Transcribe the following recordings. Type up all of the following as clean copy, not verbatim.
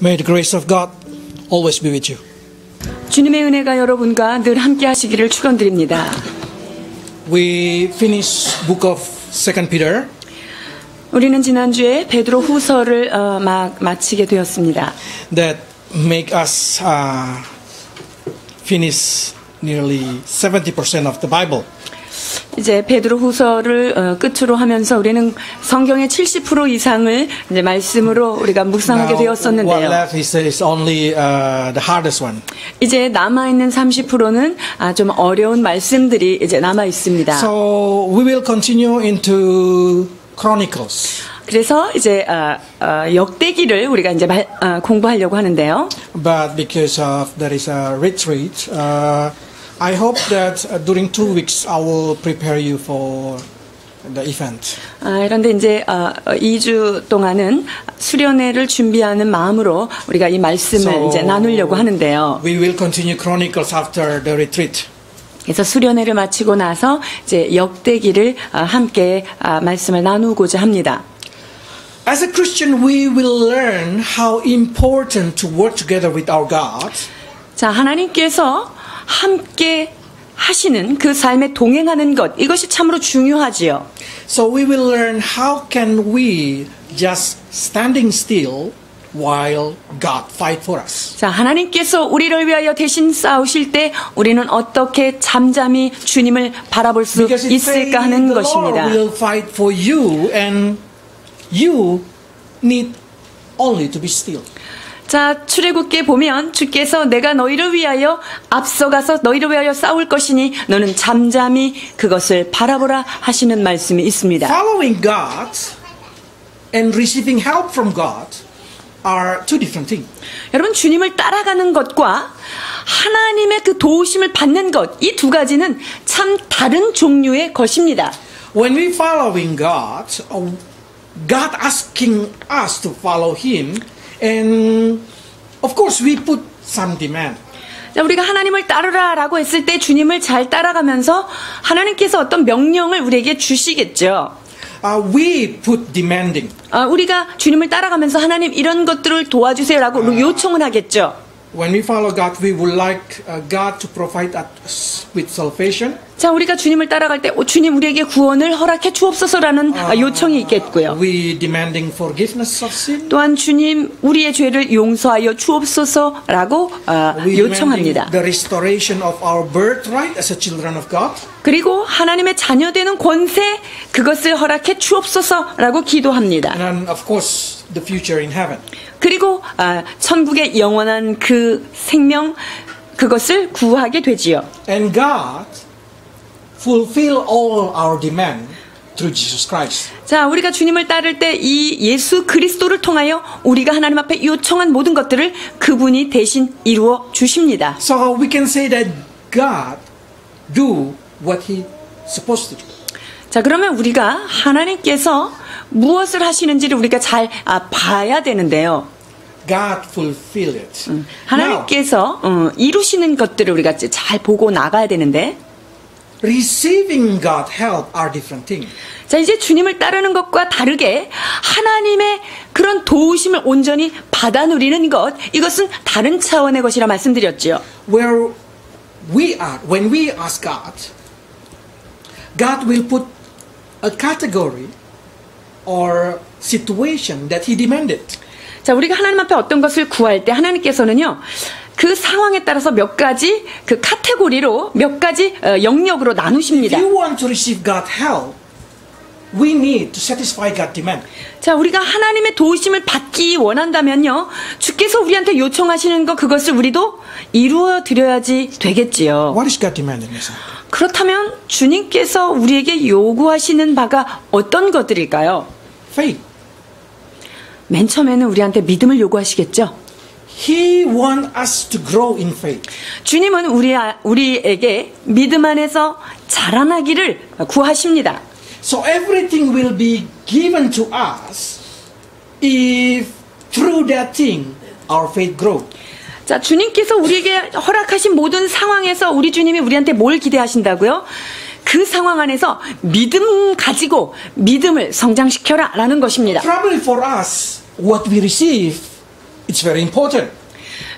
May the grace of God always be with you. 주님의 은혜가 여러분과 늘 함께 하시기를 축원드립니다. We finished book of 2 Peter. 우리는 지난주에 베드로 후서를 마치게 되었습니다. That make us finish nearly 70% of the Bible. 이제 베드로 후서를 끝으로 하면서 우리는 성경의 70% 이상을 이제 말씀으로 우리가 묵상하게 되었었는데요. What left is only the hardest one. 이제 남아 있는 30%는 좀 어려운 말씀들이 이제 남아 있습니다. So we will continue into Chronicles. 그래서 이제 역대기를 우리가 이제 공부하려고 하는데요. But because of there is a retreat, I hope that during 2 weeks I will prepare you for the event. 그런데 이제 2주 동안은 수련회를 준비하는 마음으로 우리가 이 말씀을 이제 나누려고 하는데요. We will continue Chronicles after the retreat. 그래서 수련회를 마치고 나서 이제 역대기를 함께 말씀을 나누고자 합니다. As a Christian, we will learn how important to work together with our God. 자, 하나님께서 함께 하시는 그 삶에 동행하는 것, 이것이 참으로 중요하지요. So we will learn how can we just standing still while God fight for us. 자, 하나님께서 우리를 위하여 대신 싸우실 때 우리는 어떻게 잠잠히 주님을 바라볼 수 있을까 하는 것입니다. The Lord will fight for you and you need only to be still. 자, 출애굽기에 보면 주께서 내가 너희를 위하여 앞서가서 너희를 위하여 싸울 것이니 너는 잠잠히 그것을 바라보라 하시는 말씀이 있습니다. Following God and receiving help from God are two different things. 여러분, 주님을 따라가는 것과 하나님의 그 도우심을 받는 것, 이 두 가지는 참 다른 종류의 것입니다. When we following God, God asking us to follow Him, and of course we put some demand. 자, 우리가 하나님을 따르라라고 했을 때 주님을 잘 따라가면서 하나님께서 어떤 명령을 우리에게 주시겠죠. We put demanding. 우리가 주님을 따라가면서 하나님 이런 것들을 도와주세요라고 요청을 하겠죠. When we follow God, we would like God to provide us with salvation. 자, 우리가 주님을 따라갈 때 주님 우리에게 구원을 허락해 주옵소서라는 요청이 있겠고요. We demanding forgiveness of sin. 또한 주님 우리의 죄를 용서하여 주옵소서라고 요청합니다. The restoration of our birthright as a children of God. 그리고 하나님의 자녀되는 권세 그것을 허락해 주옵소서라고 기도합니다. And of course, the future in heaven. 그리고 천국의 영원한 그 생명 그것을 구하게 되지요. And God fulfill all our demand through Jesus Christ. 자, 우리가 주님을 따를 때 이 예수 그리스도를 통하여 우리가 하나님 앞에 요청한 모든 것들을 그분이 대신 이루어 주십니다. So we can say that God do what He supposed to do. 자, 그러면 우리가 하나님께서 무엇을 하시는지를 우리가 잘 봐야 되는데요. God fulfill it. 하나님께서 이루시는 것들을 우리가 잘 보고 나가야 되는데, receiving God help are different things. 자, 이제 주님을 따르는 것과 다르게 하나님의 그런 도우심을 온전히 받아 누리는 것, 이것은 다른 차원의 것이라 말씀드렸죠. Where we are, when we ask God, God will put a category or situation that He demanded. 자, 우리가 하나님 앞에 어떤 것을 구할 때 하나님께서는요, 그 상황에 따라서 몇 가지 그 카테고리로 몇 가지 영역으로 나누십니다. If you want to receive God help, we need to satisfy God demand. 자, 우리가 하나님의 도우심을 받기 원한다면요, 주께서 우리한테 요청하시는 것 그것을 우리도 이루어 드려야지 되겠지요. What is God demanding? 그렇다면 주님께서 우리에게 요구하시는 바가 어떤 것들일까요? Faith. 맨 처음에는 우리한테 믿음을 요구하시겠죠. He wants us to grow in faith. 주님은 우리에게 믿음 안에서 자라나기를 구하십니다. So everything will be given to us if through that thing our faith grows. 자, 주님께서 우리에게 허락하신 모든 상황에서 우리 주님이 우리한테 뭘 기대하신다고요? 그 상황 안에서 믿음 가지고 믿음을 성장시켜라 라는 것입니다. Probably for us, what we receive It's very important.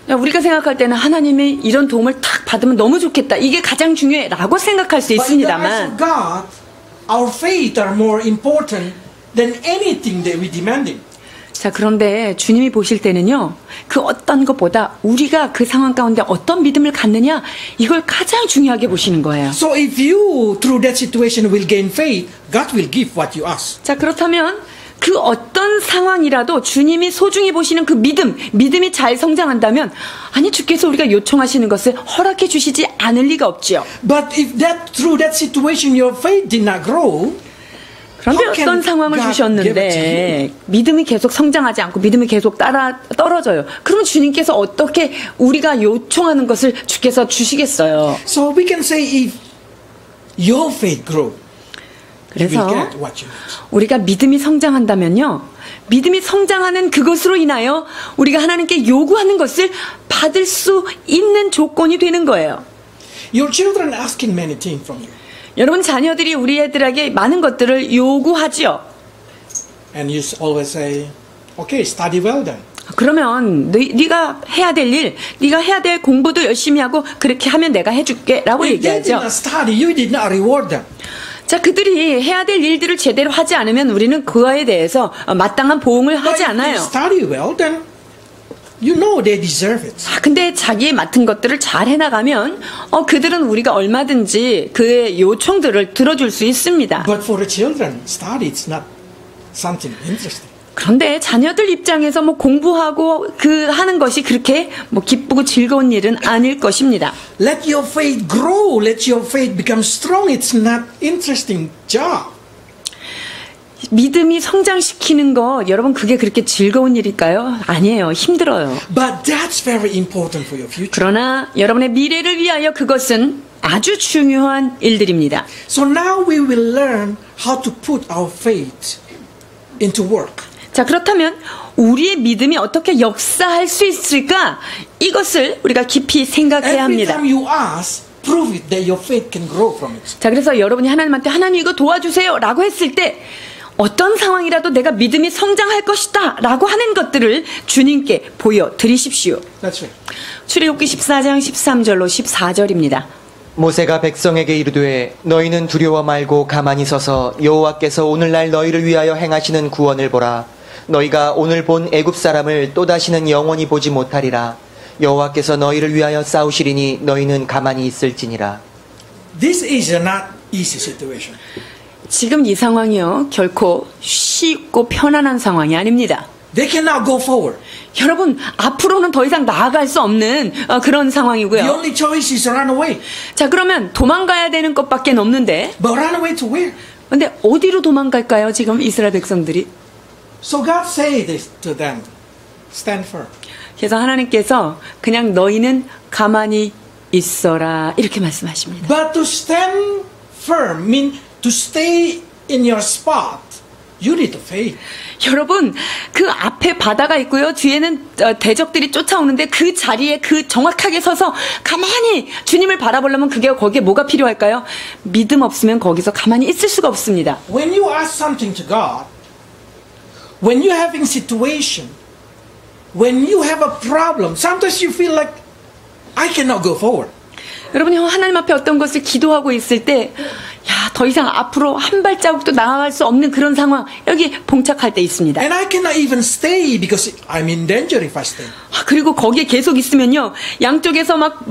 우리가 생각할 때는 하나님의 이런 도움을 탁 받으면 너무 좋겠다. 이게 가장 중요해라고 생각할 수 But in the eyes 있습니다만 of God, our faith are more important than anything that we demanding. 자, 그런데 주님이 보실 때는요, 그 어떤 것보다 우리가 그 상황 가운데 어떤 믿음을 갖느냐, 이걸 가장 중요하게 보시는 거예요. So if you, through that situation, will gain faith, God will give what you ask. 자, 그렇다면 그 어떤 상황이라도 주님이 소중히 보시는 그 믿음이 잘 성장한다면, 아니, 주께서 우리가 요청하시는 것을 허락해 주시지 않을 리가 없지요. But if that, through that situation, your faith did not grow, 그런데 How can 어떤 상황을 God 주셨는데 믿음이 계속 성장하지 않고 믿음이 계속 떨어져요. 그러면 주님께서 어떻게 우리가 요청하는 것을 주께서 주시겠어요? so we can say if your faith grow, you will 그래서 get what you need. 우리가 믿음이 성장한다면요, 믿음이 성장하는 그것으로 인하여 우리가 하나님께 요구하는 것을 받을 수 있는 조건이 되는 거예요. Your children are asking many things from you. 여러분, 자녀들이 우리 애들에게 많은 것들을 요구하지요. And you always say, okay, study well then. 그러면 네가 해야 될 일, 네가 해야 될 공부도 열심히 하고 그렇게 하면 내가 해줄게 라고 If they did 얘기하죠. not study, you did not reward them. 자, 그들이 해야 될 일들을 제대로 하지 않으면 우리는 그거에 대해서 마땅한 보응을 But 하지 if they 않아요. study well, then you know they deserve it. 근데 자기 맡은 것들을 잘 해나가면 그들은 우리가 얼마든지 그의 요청들을 들어줄 수 있습니다. But for the children, study is not something interesting. 그런데 자녀들 입장에서 뭐 공부하고 그 하는 것이 그렇게 뭐 기쁘고 즐거운 일은 아닐 것입니다. Let your faith grow. Let your faith become strong. It's not interesting job. 믿음이 성장시키는 거, 여러분, 그게 그렇게 즐거운 일일까요? 아니에요. 힘들어요. But that's very important for your future. 그러나 여러분의 미래를 위하여 그것은 아주 중요한 일들입니다. So now we will learn how to put our faith into work. 자, 그렇다면 우리의 믿음이 어떻게 역사할 수 있을까? 이것을 우리가 깊이 생각해야 Every 합니다. time you ask, prove it that your faith can grow from it. 자, 그래서 여러분이 하나님한테 하나님 이거 도와주세요 라고 했을 때 어떤 상황이라도 내가 믿음이 성장할 것이다 라고 하는 것들을 주님께 보여드리십시오. That's right. 출애굽기 14장 13절로 14절입니다. 모세가 백성에게 이르되 너희는 두려워 말고 가만히 서서 여호와께서 오늘날 너희를 위하여 행하시는 구원을 보라. 너희가 오늘 본 애굽 사람을 또다시는 영원히 보지 못하리라. 여호와께서 너희를 위하여 싸우시리니 너희는 가만히 있을지니라. This is a not easy situation. 지금 이 상황이요, 결코 쉽고 편안한 상황이 아닙니다. They cannot go forward. 여러분, 앞으로는 더 이상 나아갈 수 없는 그런 The 상황이고요. only choice is run away. 자, 그러면 도망가야 되는 것밖에 없는데, But run away to where? 근데 어디로 도망갈까요? 지금 이스라엘 백성들이. So God say this to them. Stand firm. 그래서 하나님께서 그냥 너희는 가만히 있어라 이렇게 말씀하십니다. But to stand firm means to stay in your spot. You need to faith. 여러분, 그 앞에 바다가 있고요, 뒤에는 대적들이 쫓아오는데 그 자리에 그 정확하게 서서 가만히 주님을 바라보려면 거기에 뭐가 필요할까요? 믿음 없으면 거기서 가만히 있을 수가 없습니다. When you ask something to God, when you're having situation, when you have a problem, sometimes you feel like I cannot go forward. 여러분이 하나님 앞에 어떤 것을 기도하고 있을 때, 야, 더 이상 앞으로 한 발자국도 나아갈 수 없는 그런 상황, 여기 봉착할 때 있습니다. And I cannot even stay because I'm in danger if I stay. 그리고 거기에 계속 있으면요, 양쪽에서 막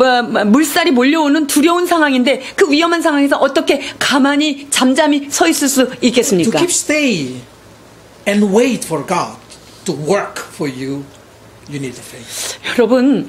물살이 몰려오는 두려운 상황인데 그 위험한 상황에서 어떻게 가만히 잠잠히 서 있을 수 To 있겠습니까? keep stay and wait for God to work for you, you need the faith. 여러분,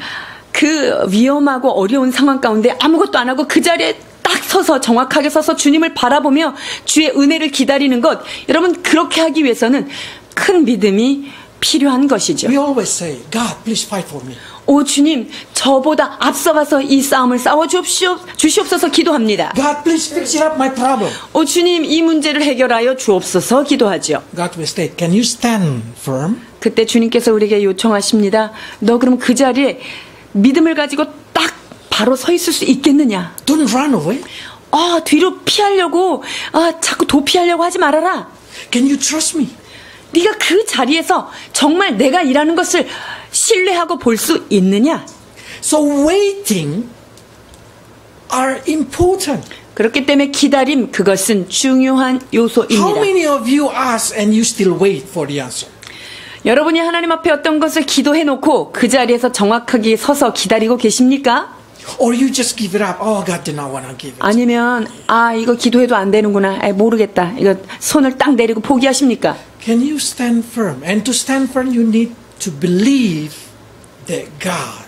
그 위험하고 어려운 상황 가운데 아무것도 안 하고 그 자리에 딱 서서 정확하게 서서 주님을 바라보며 주의 은혜를 기다리는 것, 여러분, 그렇게 하기 위해서는 큰 믿음이 필요한 것이죠. We always say, God, please fight for me. 오 주님, 저보다 앞서가서 이 싸움을 싸워 주시옵소서 기도합니다. God, please fix it up my problem. 오 주님, 이 문제를 해결하여 주옵소서 기도하죠. God will say, can you stand firm? 그때 주님께서 우리에게 요청하십니다. 너 그럼 그 자리에 믿음을 가지고 딱 바로 서 있을 수 있겠느냐? Don't run away. 뒤로 피하려고, 자꾸 도피하려고 하지 말아라. Can you trust me? 네가 그 자리에서 정말 내가 일하는 것을 신뢰하고 볼 수 있느냐? So waiting are important. 그렇기 때문에 기다림, 그것은 중요한 How 요소입니다. many of you ask and you still wait for the answer? 여러분이 하나님 앞에 어떤 것을 기도해놓고 그 자리에서 정확하게 서서 기다리고 계십니까? Or you just give it up? Oh, God did not want to give it. 아니면 이거 기도해도 안 되는구나. 모르겠다. 이거 손을 딱 내리고 포기하십니까? Can you stand firm? And to stand firm, you need to believe that God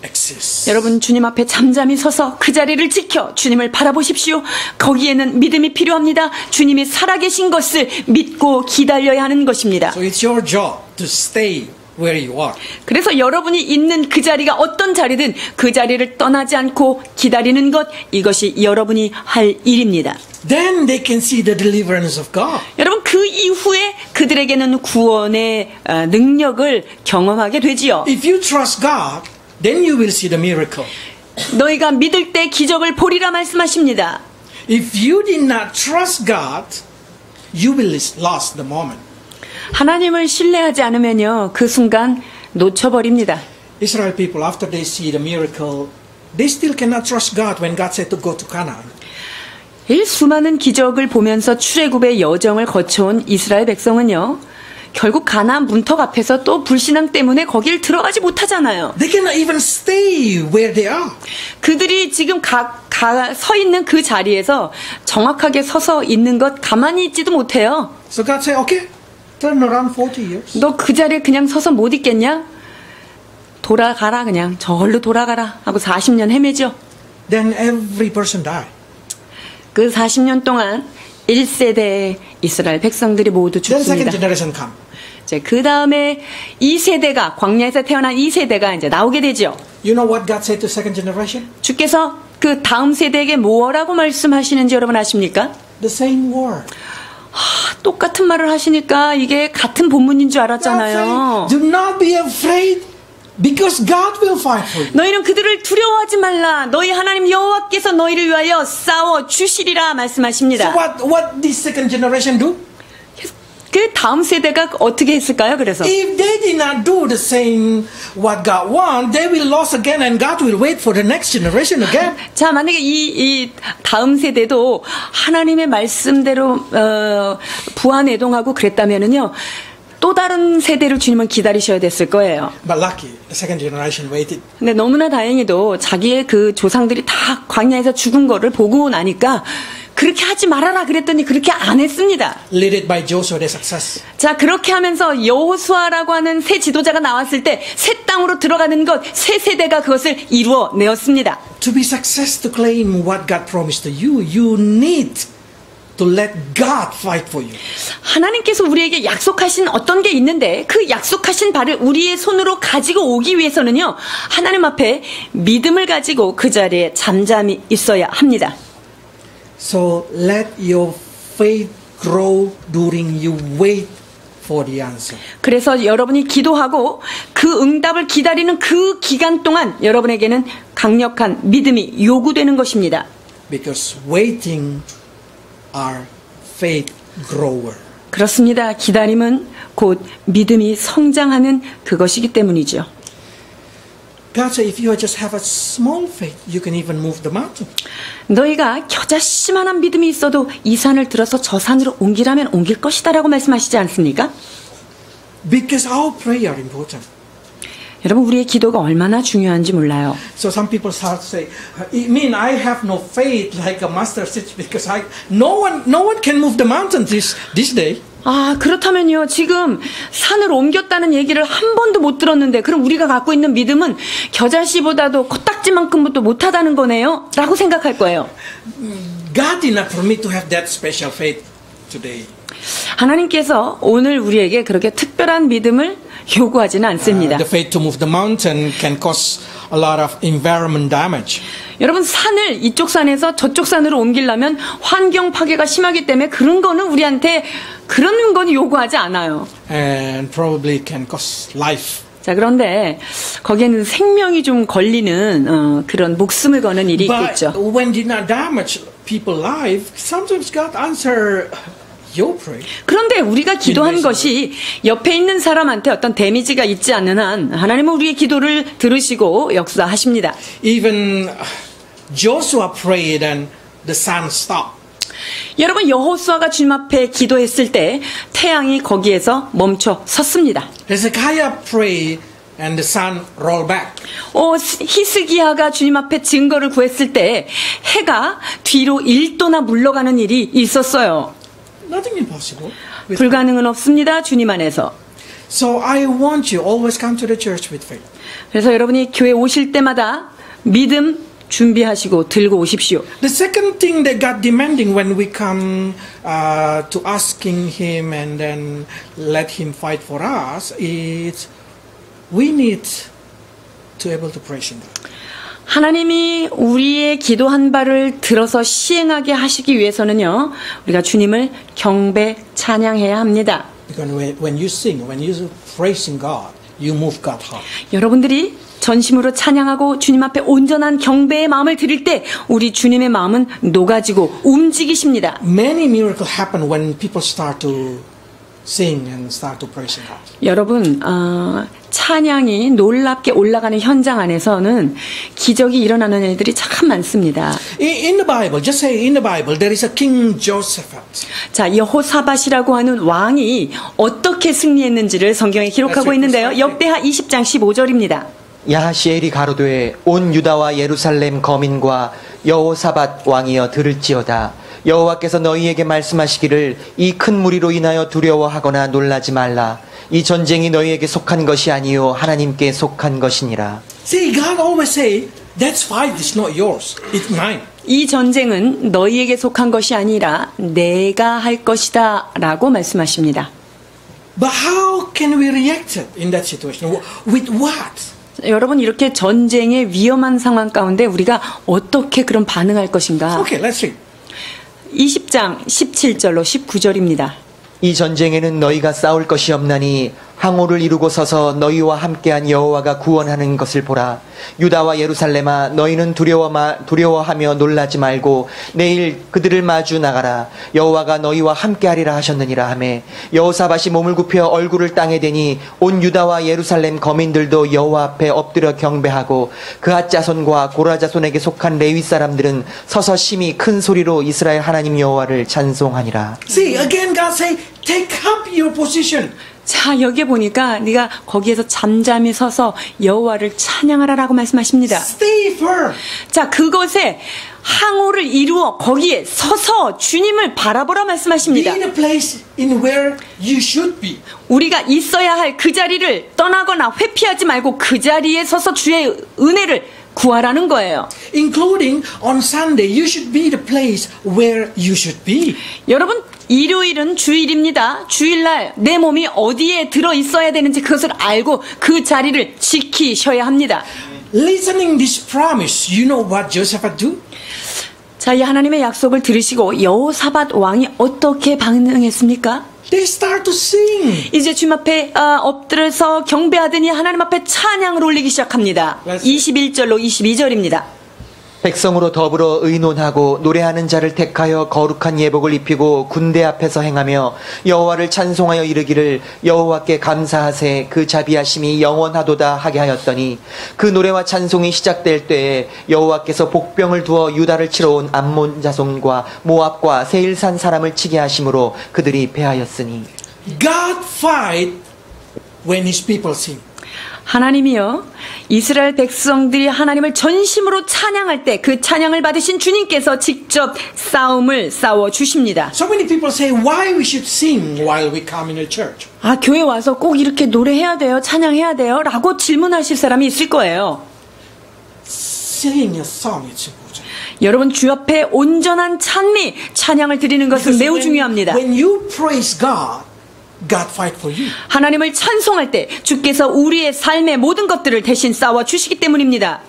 exists. 여러분 주님 앞에 잠잠히 서서 그 자리를 지켜 주님을 바라보십시오. 거기에는 믿음이 필요합니다. 주님이 살아계신 것을 믿고 기다려야 하는 것입니다. So it's your job to stay where you are. 그래서 여러분이 있는 그 자리가 어떤 자리든 그 자리를 떠나지 않고 기다리는 것, 이것이 여러분이 할 일입니다. Then they can see the deliverance of God. 여러분 그 이후에 그들에게는 구원의 능력을 경험하게 되지요. If you trust God, then you will see the miracle. 너희가 믿을 때 기적을 보리라 말씀하십니다. If you did not trust God, you will lose the moment. 하나님을 신뢰하지 않으면요, 그 순간 놓쳐버립니다. Israel people, after they see the miracle, they still cannot trust God when God said to go to Canaan. 이 수많은 기적을 보면서 출애굽의 여정을 거쳐온 이스라엘 백성은요, 결국 가나안 문턱 앞에서 또 불신앙 때문에 거길 들어가지 못하잖아요. They cannot even stay where they are. 그들이 지금 서 있는 그 자리에서 정확하게 서서 있는 것 가만히 있지도 못해요. So God said, okay, turn around 40 years. 너 그 자리에 그냥 서서 못 있겠냐? 돌아가라, 그냥 저걸로 돌아가라 하고 40년 헤매죠. Then every person died. 그 40년 동안 1세대의 이스라엘 백성들이 모두 Then second 죽습니다. generation come. 그 다음에 2세대가, 광야에서 태어난 2세대가 이제 나오게 되죠. You know what God said to second generation? 주께서 그 다음 세대에게 뭐라고 말씀하시는지 여러분 아십니까? The same word. 똑같은 말을 하시니까 이게 같은 본문인 줄 알았잖아요. Do not be afraid because God will fight for you. 너희는 그들을 두려워하지 말라. 너희 하나님 여호와께서 너희를 위하여 싸워 주시리라 말씀하십니다. So what did second generation do? 그 다음 세대가 어떻게 했을까요? 그래서 If they did not do the same what God wants, they will lose again and God will wait for the next generation again. 자, 만약에 이 다음 세대도 하나님의 말씀대로 부안해동하고 그랬다면은요, 또 다른 세대를 주님은 기다리셔야 됐을 거예요. But lucky, the second generation waited. 근데 너무나 다행히도 자기의 그 조상들이 다 광야에서 죽은 거를 보고 나니까 그렇게 하지 말아라 그랬더니 그렇게 안 했습니다. Led by Joshua, the success. 자, 그렇게 하면서 여호수아라고 하는 새 지도자가 나왔을 때 새 땅으로 들어가는 것, 새 세대가 그것을 이루어내었습니다. To be success to claim what God promised to you, you need to let God fight for you. 하나님께서 우리에게 약속하신 어떤 게 있는데 그 약속하신 바를 우리의 손으로 가지고 오기 위해서는요, 하나님 앞에 믿음을 가지고 그 자리에 잠잠히 있어야 합니다. So let your faith grow during you wait for the answer. 그래서 여러분이 기도하고 그 응답을 기다리는 그 기간 동안 여러분에게는 강력한 믿음이 요구되는 것입니다. Because waiting are faith grower. 그렇습니다. 기다림은 곧 믿음이 성장하는 그것이기 때문이죠. God said, if you just have a small faith, you can even move the mountain. 너희가 겨자씨만한 믿음이 있어도 이 산을 들어서 저 산으로 옮기라면 옮길 것이다라고 말씀하시지 않습니까? Because our prayer are important. 여러분, 우리의 기도가 얼마나 중요한지 몰라요. So some people start to say, "I mean, I have no faith like a mustard seed because no one can move the mountain this day." 그렇다면요, 지금 산을 옮겼다는 얘기를 한 번도 못 들었는데, 그럼 우리가 갖고 있는 믿음은 겨자씨보다도 코딱지만큼도 못하다는 거네요? 라고 생각할 거예요. God did not permit to have that special faith today. 하나님께서 오늘 우리에게 그렇게 특별한 믿음을 요구하지는 않습니다. The faith to move the mountain can cause a lot of environment damage. 여러분, 산을 이쪽 산에서 저쪽 산으로 옮기려면 환경 파괴가 심하기 때문에 그런 거는 우리한테 그런 건 요구하지 않아요. And probably can cause life. 자, 그런데 거기에는 생명이 좀 걸리는 그런 목숨을 거는 일이 But 있겠죠. when did not damage people's life, sometimes God answer your prayer. 그런데 우리가 기도한 것이 옆에 있는 사람한테 어떤 데미지가 있지 않는 한 하나님은 우리의 기도를 들으시고 역사하십니다. Even Joshua prayed and the sun stopped. 여러분 여호수아가 주님 앞에 기도했을 때 태양이 거기에서 멈춰 섰습니다. Hezekiah prayed and the sun rolled back. 히스기야가 주님 앞에 증거를 구했을 때 해가 뒤로 1도나 물러가는 일이 있었어요. Nothing impossible. 불가능은 없습니다. 주님 안에서. So I want you always come to the church with faith. 그래서 여러분이 교회 오실 때마다 믿음 준비하시고 들고 오십시오. The second thing that God demanding when we come to asking Him and then let Him fight for us is we need to able to praise Him. 하나님이 우리의 기도한 바를 들어서 시행하게 하시기 위해서는요, 우리가 주님을 경배 찬양해야 합니다. Because when you sing, when you praising God, you move God's heart. 여러분들이 전심으로 찬양하고 주님 앞에 온전한 경배의 마음을 드릴 때 우리 주님의 마음은 녹아지고 움직이십니다. Many miracles happen when people start to sing and start to praise God. 여러분, 찬양이 놀랍게 올라가는 현장 안에서는 기적이 일어나는 일들이 참 많습니다. In the Bible, just say in the Bible, there is a King Josaphat. 자, 여호사밧이라고 하는 왕이 어떻게 승리했는지를 성경에 기록하고 있는데요. 역대하 20장 15절입니다. 야하시엘이 가로되 온 유다와 예루살렘 거민과 여호사밧 왕이여 들을지어다. 여호와께서 너희에게 말씀하시기를 이 큰 무리로 인하여 두려워하거나 놀라지 말라. 이 전쟁이 너희에게 속한 것이 아니요 하나님께 속한 것이니라. See, God always say, that fight is not yours, it's mine. 이 전쟁은 너희에게 속한 것이 아니라 내가 할 것이다 라고 말씀하십니다. But how can we react in that situation? With what? 여러분, 이렇게 전쟁의 위험한 상황 가운데 우리가 어떻게 그런 반응할 것인가? Okay, let's read. 20장 17절로 19절입니다. 이 전쟁에는 너희가 싸울 것이 없나니 항오를 이루고 서서 너희와 함께한 여호와가 구원하는 것을 보라. 유다와 예루살렘아 너희는 두려워하며 놀라지 말고 내일 그들을 마주 나가라. 여호와가 너희와 함께하리라 하셨느니라 하매 여호사밧이 몸을 굽혀 얼굴을 땅에 대니 온 유다와 예루살렘 거민들도 여호와 앞에 엎드려 경배하고 그앗 자손과 고라 자손에게 속한 레위 사람들은 서서 심히 큰 소리로 이스라엘 하나님 여호와를 찬송하니라. See, again God say, take up your position. 자, 여기에 보니까 네가 거기에서 잠잠히 서서 여호와를 찬양하라라고 말씀하십니다. Stay firm. 자, 그것에 항오를 이루어 거기에 서서 주님을 바라보라 Be 말씀하십니다. in a place in where you should be. 우리가 있어야 할 그 자리를 떠나거나 회피하지 말고 그 자리에 서서 주의 은혜를 구하라는 거예요. Including on Sunday, you should be the place where you should be. 여러분, 일요일은 주일입니다. 주일날 내 몸이 어디에 들어 있어야 되는지 그것을 알고 그 자리를 지키셔야 합니다. Listening this promise, you know what Josaphat do? 자, 이 하나님의 약속을 들으시고 여호사밧 왕이 어떻게 반응했습니까? They start to sing. 이제 주님 앞에 엎드려서 경배하더니 하나님 앞에 찬양을 올리기 시작합니다. 21절로 22절입니다. 백성으로 더불어 의논하고 노래하는 자를 택하여 거룩한 예복을 입히고 군대 앞에서 행하며 여호와를 찬송하여 이르기를 여호와께 감사하세 그 자비하심이 영원하도다 하게 하였더니 그 노래와 찬송이 시작될 때에 여호와께서 복병을 두어 유다를 치러 온 암몬 자손과 모압과 세일산 사람을 치게 하심으로 그들이 패하였으니 God fight when His people sing. 하나님이요, 이스라엘 백성들이 하나님을 전심으로 찬양할 때 그 찬양을 받으신 주님께서 직접 싸움을 싸워 주십니다. So many people say, why we should sing while we come in a church? 아, 교회 와서 꼭 이렇게 노래해야 돼요? 찬양해야 돼요? 라고 질문하실 사람이 있을 거예요. Singing a song is important. 여러분, 주 앞에 온전한 찬미, 찬양을 드리는 것은 매우 중요합니다. When you praise God, God fight for you. 하나님을 찬송할 때 주께서 우리의 삶의 모든 것들을 대신 싸워 주시기 때문입니다.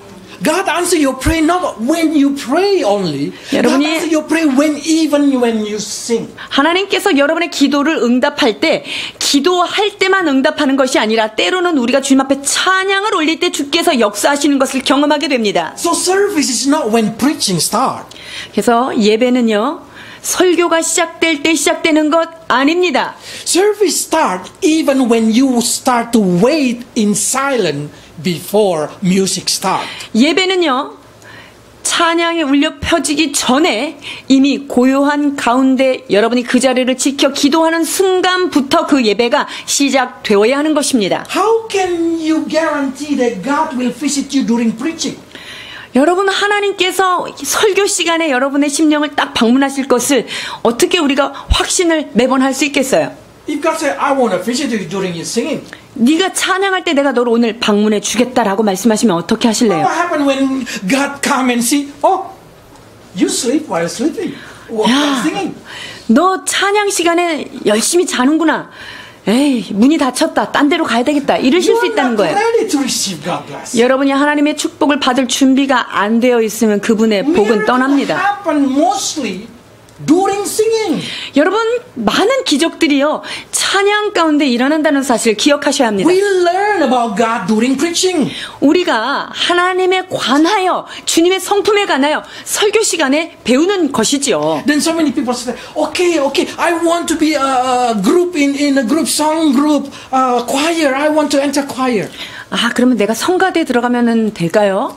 God answer your prayer not when you pray only. God 여러분이 answer your prayer even when you sing. 하나님께서 여러분의 기도를 응답할 때 기도할 때만 응답하는 것이 아니라 때로는 우리가 주님 앞에 찬양을 올릴 때 주께서 역사하시는 것을 경험하게 됩니다. So service is not when preaching start. 그래서 예배는요, 설교가 시작될 때 시작되는 것 아닙니다. Service start even when you start to wait in silence before music start. 예배는요, 찬양이 울려 펴지기 전에 이미 고요한 가운데 여러분이 그 자리를 지켜 기도하는 순간부터 그 예배가 시작되어야 하는 것입니다. How can you guarantee that God will visit you during preaching? 여러분, 하나님께서 설교 시간에 여러분의 심령을 딱 방문하실 것을 어떻게 우리가 확신을 매번 할 수 있겠어요? If God said, I want to visit you during your singing, 네가 찬양할 때 내가 너를 오늘 방문해 주겠다라고 말씀하시면 어떻게 하실래요? what happened when God come and see, oh, you sleep while sleeping, while 야, singing? 너 찬양 시간에 열심히 자는구나. 에이, 문이 닫혔다. 딴 데로 가야 되겠다. 이러실 수 You are 있다는 not 거예요. ready to receive God bless. 여러분이 하나님의 축복을 받을 준비가 안 되어 있으면 그분의 복은 떠납니다. happen mostly during singing. 여러분, 많은 기적들이요, 찬양 가운데 일어난다는 사실을 기억하셔야 합니다. We learn about God during preaching. 우리가 하나님에 관하여, 주님의 성품에 관하여 설교 시간에 배우는 것이지요. Then so many people say, okay, I want to be a group in a group, song group, choir. I want to enter choir. 아, 그러면 내가 성가대 들어가면 될까요?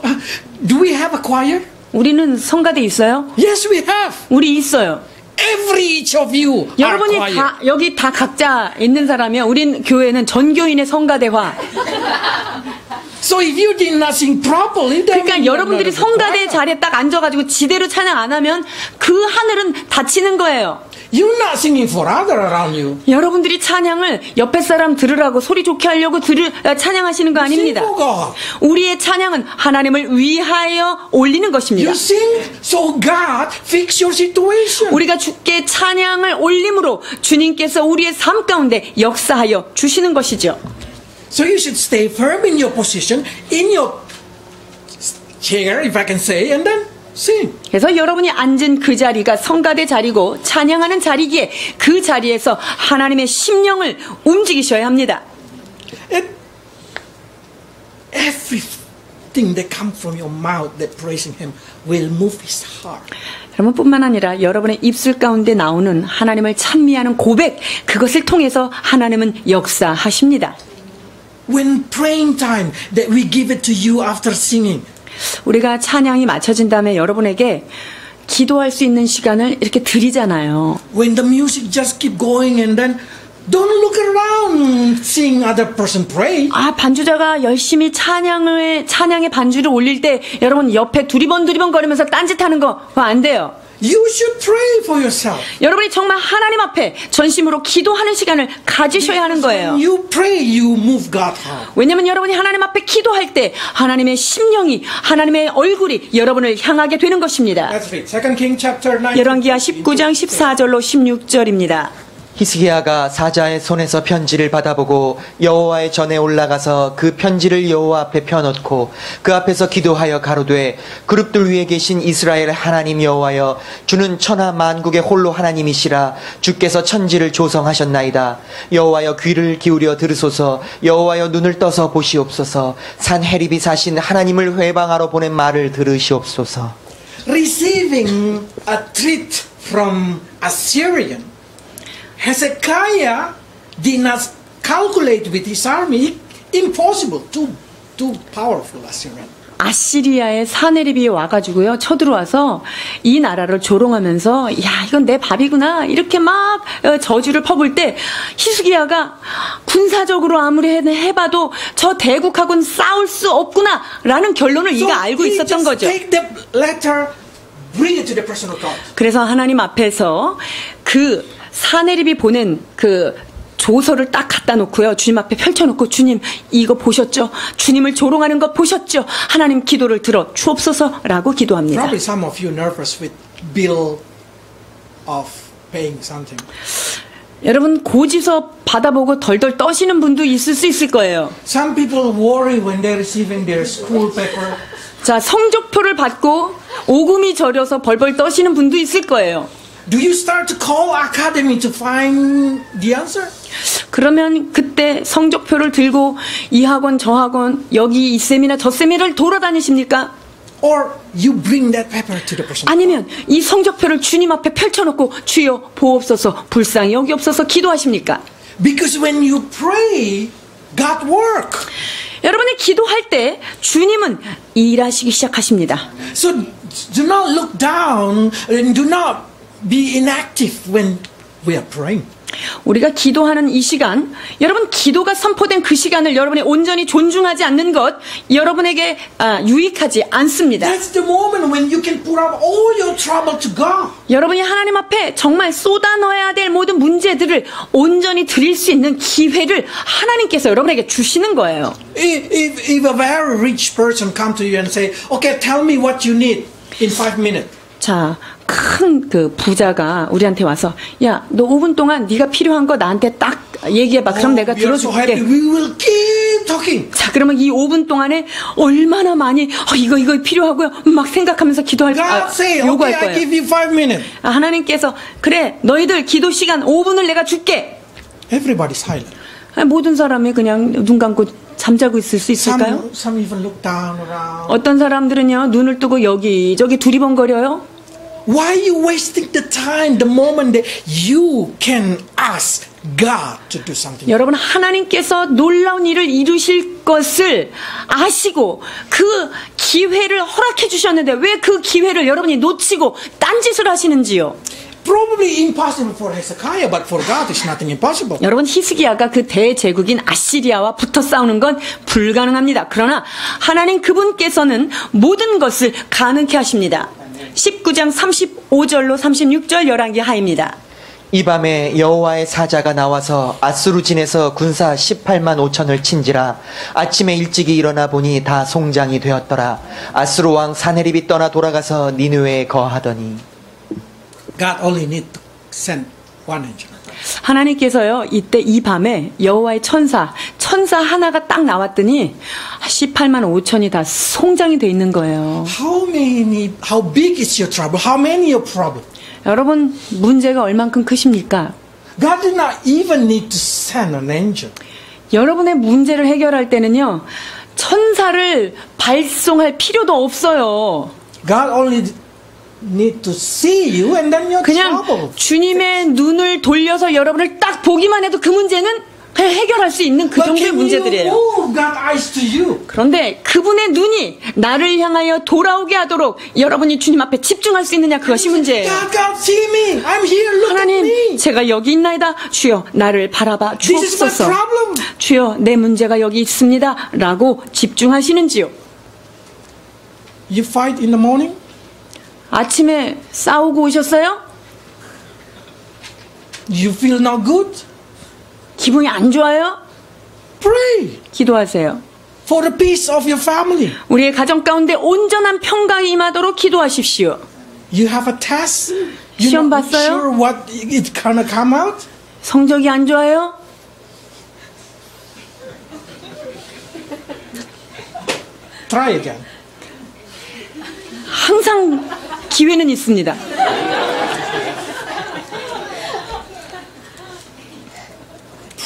Do we have a choir? 우리는 성가대 있어요? Yes, we have. 우리 있어요. Every each of you are 여러분이 choir. 다 여기 다 각자 있는 사람이면 우린 교회는 전교인의 성가대화. So if you did not sing properly, then 그러니까 you are 여러분들이 not a good 성가대 choir. 자리에 딱 앉아가지고 지대로 찬양 안 하면 그 하늘은 닫히는 거예요. You're not singing for other around you. 여러분들이 찬양을 옆에 사람 들으라고 소리 좋게 하려고 찬양하시는 거 아닙니다. Sing for God. 우리의 찬양은 하나님을 위하여 올리는 것입니다. You sing so God fix your situation. 우리가 주께 찬양을 올림으로 주님께서 우리의 삶 가운데 역사하여 주시는 것이죠. So you should stay firm in your position, in your chair, if I can say, and then sing. 그래서 여러분이 앉은 그 자리가 성가대 자리고 찬양하는 자리기에 그 자리에서 하나님의 심령을 움직이셔야 합니다. And everything that comes from your mouth that praising Him will move His heart. 여러분 뿐만 아니라 여러분의 입술 가운데 나오는 하나님을 찬미하는 고백, 그것을 통해서 하나님은 역사하십니다. When praying time that we give it to you after singing, 우리가 찬양이 맞춰진 다음에 여러분에게 기도할 수 있는 시간을 이렇게 드리잖아요. when the music just keep going and then don't look around seeing other person pray. 아, 반주자가 열심히 찬양의 반주를 올릴 때 여러분 옆에 두리번 거리면서 딴짓하는 거 그거 안 돼요. You should pray for yourself. 여러분이 정말 하나님 앞에 전심으로 기도하는 시간을 가지셔야 하는 거예요. When you pray, you move God heart. 왜냐하면 여러분이 하나님 앞에 기도할 때 하나님의 심령이, 하나님의 얼굴이 여러분을 향하게 되는 것입니다. Let's read 2 King chapter 9. 열왕기하 19장 14절로 16절입니다. 히스기야가 사자의 손에서 편지를 받아보고 여호와의 전에 올라가서 그 편지를 여호와 앞에 펴놓고 그 앞에서 기도하여 가로되 그룹들 위에 계신 이스라엘 하나님 여호와여 주는 천하 만국의 홀로 하나님이시라 주께서 천지를 조성하셨나이다. 여호와여 귀를 기울여 들으소서. 여호와여 눈을 떠서 보시옵소서. 산헤립이 사신 하나님을 회방하러 보낸 말을 들으시옵소서. Receiving a threat from Assyrian, Hezekiah did not calculate with his army. Impossible. Too powerful Assyrian. 아시리아의 사네립이 와가지고요, 쳐들어와서 이 나라를 조롱하면서 야, 이건 내 밥이구나 이렇게 막 저주를 퍼볼 때 히스기야가 군사적으로 아무리 해봐도 저 대국하고는 싸울 수 없구나 라는 결론을 이가 알고 he 있었던 just 거죠. take the letter, bring it to the person of God. 그래서 하나님 앞에서 그 사네립이 보낸 그 조서를 딱 갖다 놓고요, 주님 앞에 펼쳐놓고, 주님 이거 보셨죠? 주님을 조롱하는 거 보셨죠? 하나님 기도를 들어 주옵소서라고 기도합니다. Probably some of you nervous with bill of paying something. 여러분 고지서 받아보고 덜덜 떠시는 분도 있을 수 있을 거예요. Some people worry when they're receiving their school paper. 자, 성적표를 받고 오금이 저려서 벌벌 떠시는 분도 있을 거예요. Do you start to call academy to find the answer? 그러면 그때 성적표를 들고 이 학원 저 학원 여기 이 세미나 저 세미나를 돌아다니십니까? Or you bring that paper to the person. 아니면 이 성적표를 주님 앞에 펼쳐놓고 주여 보옵소서 불쌍히 여기옵소서 기도하십니까? Because when you pray, God work. 여러분이 기도할 때 주님은 일하시기 시작하십니다. So do not look down and do not be inactive when we are praying. 우리가 기도하는 이 시간, 여러분 기도가 선포된 그 시간을 여러분이 온전히 존중하지 않는 것 여러분에게 유익하지 않습니다. That's the moment when you can put up all your trouble to God. 여러분이 하나님 앞에 정말 쏟아 넣어야 될 모든 문제들을 온전히 드릴 수 있는 기회를 하나님께서 여러분에게 주시는 거예요. If a very rich person come to you and say, okay, tell me what you need in 5 minutes. 자, 큰 그 부자가 우리한테 와서 야, 너 5분 동안 네가 필요한 거 나한테 딱 얘기해봐. 그럼 내가 We are so 들어줄게. happy. We will keep talking. 자, 그러면 이 5분 동안에 얼마나 많이 이거 필요하고요. 막 생각하면서 기도할 God say, okay, 요구할 I 거예요. give you 5 minutes. 하나님께서 그래, 너희들 기도 시간 5분을 내가 줄게. Everybody silent. 모든 사람이 그냥 눈 감고 잠자고 있을 수 있을까요? Some even look down around. 어떤 사람들은요, 눈을 뜨고 여기저기 두리번거려요. Why are you wasting the time, the moment that you can ask God to do something? 여러분, 하나님께서 놀라운 일을 이루실 것을 아시고 그 기회를 허락해 주셨는데 왜 그 기회를 여러분이 놓치고 딴짓을 하시는지요? Probably impossible for Hezekiah, but for God it's nothing impossible. 여러분, 히스기야가 그 대제국인 아시리아와 붙어 싸우는 건 불가능합니다. 그러나 하나님 그분께서는 모든 것을 가능케 하십니다. 19장 35절로 36절 열왕기 하입니다. 이 밤에 여호와의 사자가 나와서 아수르진에서 군사 18만 5천을 친지라. 아침에 일찍이 일어나 보니 다 송장이 되었더라. 아수르 왕 사네립이 떠나 돌아가서 니느웨에 거하더니. God only need to send one angel. 하나님께서요, 이때 이 밤에 여호와의 천사 하나가 딱 나왔더니 18만 5천이 다 송장이 돼 있는 거예요. How big is your trouble? How many your problem? 여러분, 문제가 얼만큼 크십니까? God did not even need to send an angel. 여러분의 문제를 해결할 때는요, 천사를 발송할 필요도 없어요. God only need to see you and then your 그냥 trouble. 주님의 눈을 돌려서 여러분을 딱 보기만 해도 그 문제는 그냥 해결할 수 있는 그 But 정도의 can you 문제들이에요. move God's eyes to you? 그런데 그분의 눈이 나를 향하여 돌아오게 하도록 여러분이 주님 앞에 집중할 수 있느냐, 그것이 문제예요. God, see me. I'm here. Look at 하나님, me. 제가 여기 있나이다. 주여, 나를 바라봐 This is my 주옵소서. problem. 주여, 내 문제가 여기 있습니다. 라고 집중하시는지요. You fight in the morning. 아침에 싸우고 오셨어요? You feel not good. 기분이 안 좋아요? Pray 기도하세요. for the peace of your family. 우리의 가정 가운데 온전한 평강이 임하도록 기도하십시오. You have a test. You're 시험 not 봤어요? sure what it's gonna come out. 성적이 안 좋아요? Try again. 항상 기회는 있습니다.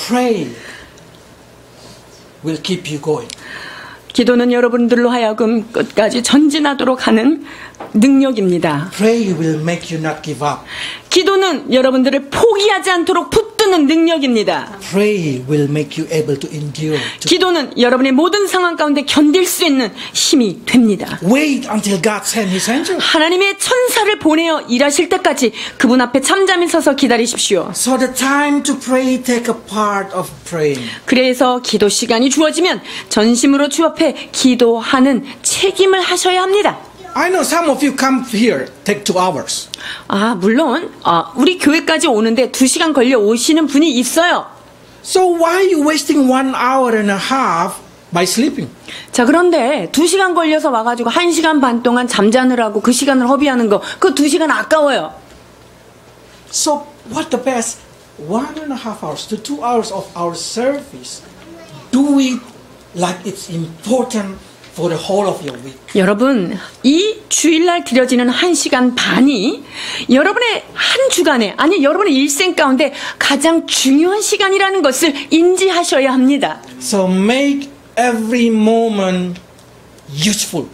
Pray will keep you going. 기도는 여러분들로 하여금 끝까지 전진하도록 하는 능력입니다. Pray will make you not give up. 기도는 여러분들을 포기하지 않도록 붙드는 능력입니다. Pray will make you able to endure. 기도는 여러분의 모든 상황 가운데 견딜 수 있는 힘이 됩니다. Wait until God sends His angel. 하나님의 천사를 보내어 일하실 때까지 그분 앞에 잠잠히 서서 기다리십시오. So the time to pray take a part of praying. 그래서 기도 시간이 주어지면 전심으로 주 앞에 기도하는 책임을 하셔야 합니다. I know some of you come here take 2 hours. 물론 우리 교회까지 오는데 2시간 걸려 오시는 분이 있어요. So why are you wasting 1 hour and a half by sleeping? 자, 그런데 2시간 걸려서 와가지고 1시간 반 동안 잠자느라고 그 시간을 허비하는 거, 그 2시간 아까워요. So what the best 1.5 hours to 2 hours of our service? Do it like it's important for the whole of your week. 여러분, 이 주일날 드려지는 1시간 반이 여러분의 한 주간에, 아니 여러분의 일생 가운데 가장 중요한 시간이라는 것을 인지하셔야 합니다. So make every moment useful.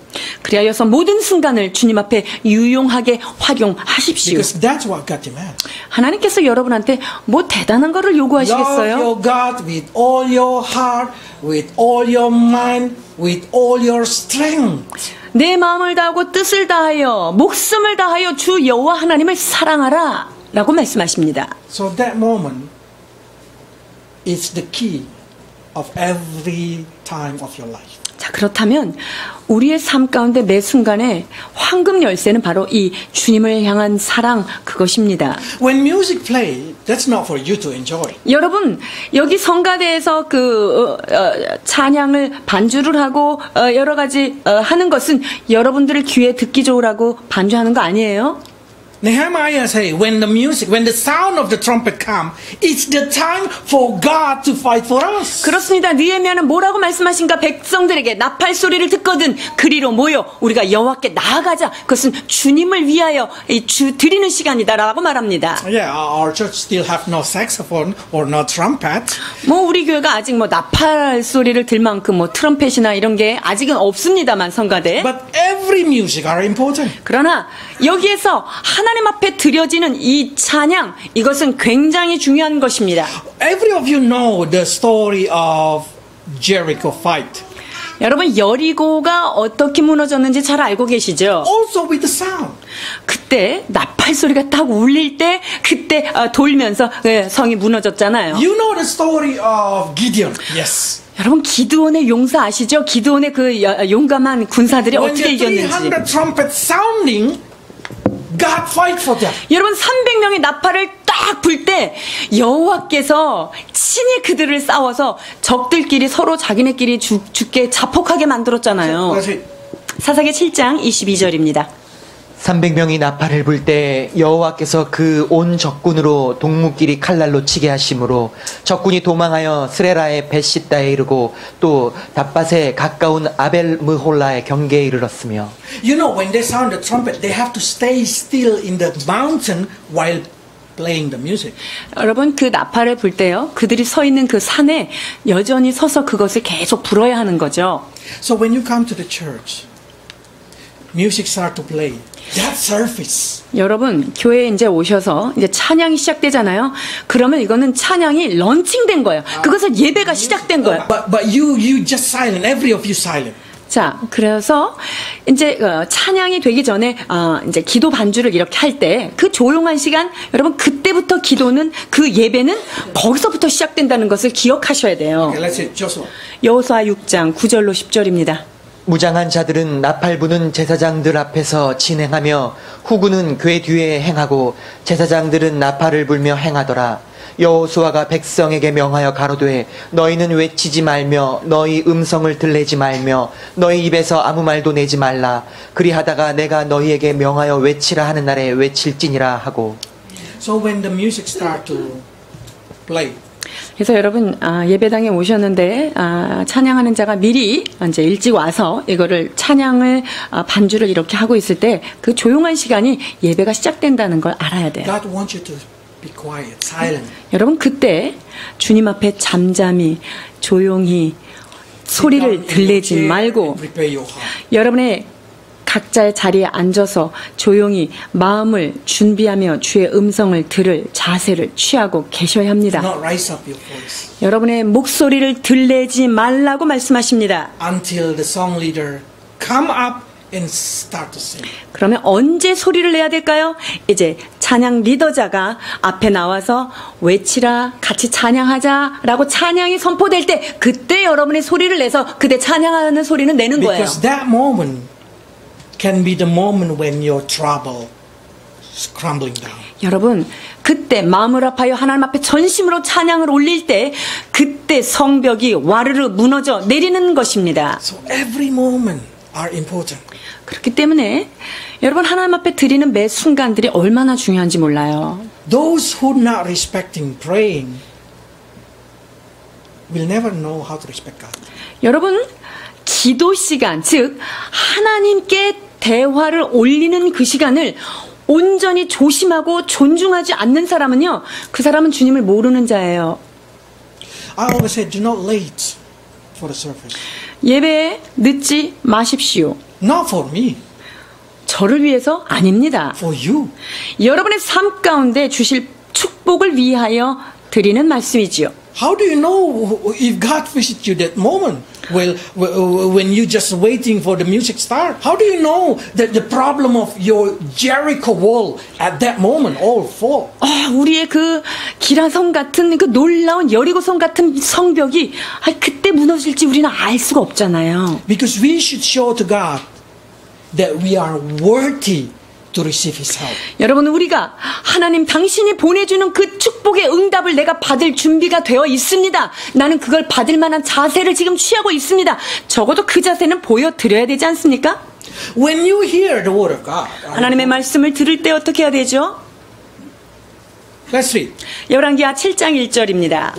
그리하여서 모든 순간을 주님 앞에 유용하게 활용하십시오. Because that's what God demands. 하나님께서 여러분한테 뭐 대단한 거를 Love 요구하시겠어요? your God with all your heart, with all your mind, with all your strength. 내 마음을 다하고 뜻을 다하여 목숨을 다하여 주 여호와 하나님을 사랑하라 라고 말씀하십니다. So that moment is the key of every time of your life. 자, 그렇다면 우리의 삶 가운데 매 순간에 황금 열쇠는 바로 이 주님을 향한 사랑 그것입니다. When music play, that's not for you to enjoy. 여러분 여기 성가대에서 찬양을 반주를 하고 여러 가지 하는 것은 여러분들을 귀에 듣기 좋으라고 반주하는 거 아니에요? Nehemiah say, when the sound of the trumpet come, it's the time for God to fight for us. 그렇습니다. 느헤미야는 뭐라고 말씀하신가? 백성들에게 나팔 소리를 듣거든 그리로 모여 우리가 여호와께 나아가자. 그것은 주님을 위하여 드리는 시간이다라고 말합니다. Yeah, our church still have no saxophone or no trumpet. 뭐 우리 교회가 아직 뭐 나팔 소리를 들 만큼 뭐 트럼펫이나 이런 게 아직은 없습니다만 성가대. But every music are important. 그러나 여기에서 하나님 앞에 드려지는 이 찬양 이것은 굉장히 중요한 것입니다. Every of you know the story of Jericho fight. 여러분 여리고가 어떻게 무너졌는지 잘 알고 계시죠? Also with the sound. 그때 나팔 소리가 딱 울릴 때 그때 돌면서 성이 무너졌잖아요. You know the story of Gideon. Yes. 여러분 기드온의 용사 아시죠? 기드온의 그 용감한 군사들이 When 어떻게 the 이겼는지. 300 trumpet sounding, God fight for them. 여러분 300명의 나팔을 딱 불 때 여호와께서 친히 그들을 싸워서 적들끼리 서로 자기네끼리 죽게 자폭하게 만들었잖아요. That's it. 사사기 7장 22절입니다. 300명이 나팔을 불 때 여호와께서 그 온 적군으로 동무끼리 칼날로 치게 하심으로 적군이 도망하여 스레라의 벳시다에 이르고 또 답밭에 가까운 아벨므홀라의 경계에 이르렀으며 You know, when they sound the trumpet, they have to stay still in the mountain while playing the music. 여러분 그 나팔을 불 때요 그들이 서 있는 그 산에 여전히 서서 그것을 계속 불어야 하는 거죠. So when you come to the church, music start to play. That service. 여러분 교회에 이제 오셔서 이제 찬양이 시작되잖아요. 그러면 이거는 찬양이 런칭된 거예요. 그것은 예배가 시작된 거예요. But you just silent. Every of you silent. 자, 그래서 이제 찬양이 되기 전에 이제 기도 반주를 이렇게 할 때 그 조용한 시간 여러분 그때부터 기도는 그 예배는 거기서부터 시작된다는 것을 기억하셔야 돼요. Okay, let's see, Joshua. 여호수아 6장 9절로 10절입니다. 무장한 자들은 나팔 부는 제사장들 앞에서 진행하며 후군은 궤 뒤에 행하고 제사장들은 나팔을 불며 행하더라. 여호수아가 백성에게 명하여 가로되 너희는 외치지 말며 너희 음성을 들내지 말며 너희 입에서 아무 말도 내지 말라. 그리하다가 내가 너희에게 명하여 외치라 하는 날에 외칠지니라 하고. So when the music start to play, 그래서 여러분 예배당에 오셨는데 찬양하는 자가 미리 이제 일찍 와서 이거를 찬양을 반주를 이렇게 하고 있을 때 그 조용한 시간이 예배가 시작된다는 걸 알아야 돼요. God wants you to be quiet, silent. 여러분 그때 주님 앞에 잠잠히 조용히 소리를 들리지 말고 Prepare your heart. 여러분의 각자의 자리에 앉아서 조용히 마음을 준비하며 주의 음성을 들을 자세를 취하고 계셔야 합니다. Do not raise up your voice 여러분의 목소리를 들내지 말라고 말씀하십니다. until the song leader come up and start to sing. 그러면 언제 소리를 내야 될까요? 이제 찬양 리더자가 앞에 나와서 외치라 같이 찬양하자라고 찬양이 선포될 때 그때 여러분의 소리를 내서 그때 찬양하는 소리는 내는 거예요. Because that moment can be the moment when your trouble is crumbling down. 여러분 그때 마음을 아파요 하나님 앞에 전심으로 찬양을 올릴 때 그때 성벽이 와르르 무너져 내리는 것입니다. So every moment are important. 그렇기 때문에 여러분 하나님 앞에 드리는 매 순간들이 얼마나 중요한지 몰라요. Those who not respecting praying will never know how to respect God. 여러분 기도 시간 즉 하나님께 대화를 올리는 그 시간을 온전히 조심하고 존중하지 않는 사람은요 그 사람은 주님을 모르는 자예요. I always say do not late for the service. 예배에 늦지 마십시오. Not for me, 저를 위해서 아닙니다. for you. 여러분의 삶 가운데 주실 축복을 위하여 드리는 말씀이지요. How do you know if God visits you that moment? Well, when you just waiting for the music start, how do you know that the problem of your Jericho wall at that moment all fall? 우리의 그 기라성 같은 그 놀라운 여리고성 같은 성벽이 그때 무너질지 우리는 알 수가 없잖아요. Because we should show to God that we are worthy to receive His help. 여러분, 우리가 하나님 당신이 보내주는 그 축복의 응답을 내가 받을 준비가 되어 있습니다. 나는 그걸 받을 만한 자세를 지금 취하고 있습니다. 적어도 그 자세는 보여드려야 되지 않습니까? When you hear the word of God, 하나님의 말씀을 들을 때 어떻게 해야 되죠? let's read. 열왕기하 7장 1절입니다.